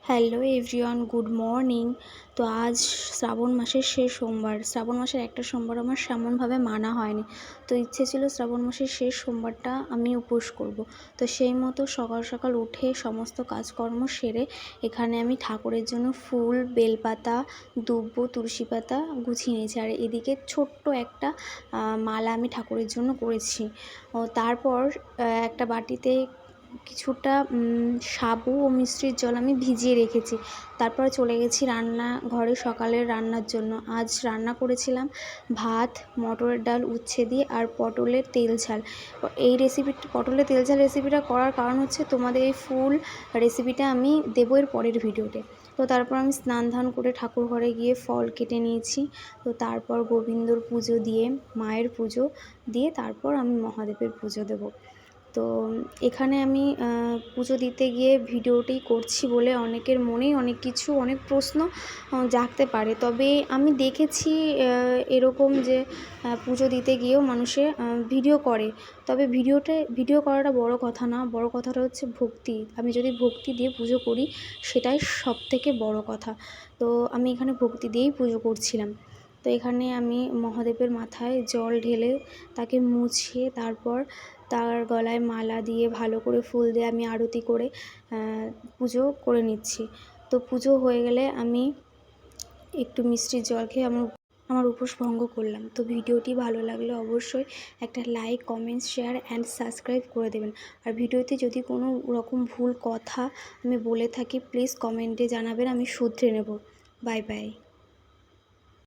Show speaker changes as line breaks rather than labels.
Hello everyone, good morning. তো আজ শ্রাবণ মাসের শেষ সোমবার। শ্রাবণ মাসের একটা সোমবার আমার সেমনভাবে মানা হয়নি, তো ইচ্ছে ছিল শ্রাবণ মাসের শেষ সোমবারটা আমি উপোস করব। তো সেই মতো সকাল সকাল উঠে সমস্ত কাজকর্ম সেরে এখানে আমি ঠাকুরের জন্য ফুল, বেলপাতা, দুব্ব, তুলসী পাতা গুছিয়ে নিয়েছি। আর এদিকে ছোট্ট একটা মালা আমি ঠাকুরের জন্য করেছি। তারপর একটা বাটিতে কিছুটা সাবু ও মিষ্টির জল আমি ভিজিয়ে রেখেছি। তারপরে চলে গেছি রান্নাঘরে সকালের রান্নার জন্য। আজ রান্না করেছিলাম ভাত, মটরের ডাল, উচ্ছে দিয়ে আর পটলের তেল ঝাল। এই পটলের তেল ঝাল রেসিপিটা করার কারণ হচ্ছে তোমাদের এই ফুল রেসিপিটা আমি দেবো এর পরের ভিডিওতে। তো তারপর আমি স্নান ধান করে ঠাকুর ঘরে গিয়ে ফল কেটে নিয়েছি। তো তারপর গোবিন্দর পুজো দিয়ে, মায়ের পুজো দিয়ে তারপর আমি মহাদেবের পুজো দেবো। তো এখানে আমি পুজো দিতে গিয়ে ভিডিওটি করছি বলে অনেকের মনেই অনেক প্রশ্ন জাগতে পারে। তবে আমি দেখেছি এরকম যে পুজো দিতে গিয়েও মানুষে ভিডিও করে। তবে ভিডিও করাটা বড় কথা না, বড় কথাটা হচ্ছে ভক্তি। আমি যদি ভক্তি দিয়ে পুজো করি সেটাই সবথেকে বড় কথা। তো আমি এখানে ভক্তি দিয়েই পুজো করছিলাম। তো এখানে আমি মহাদেবের মাথায় জল ঢেলে তাকে মুছিয়ে তারপর তার গলায় মালা দিয়ে ভালো করে ফুল দিয়ে আমি আরতি করে পুজো করে নিচ্ছি। তো পুজো হয়ে গেলে আমি একটু মিষ্টির জল খেয়ে আমার উপোস ভঙ্গ করলাম। তো ভিডিওটি ভালো লাগলে অবশ্যই একটা like, comment, share and subscribe করে দেবেন। আর ভিডিওতে যদি কোনো রকম ভুল কথা আমি বলে থাকি প্লিজ কমেন্টে জানাবেন, আমি শুধরে নেব। Bye bye.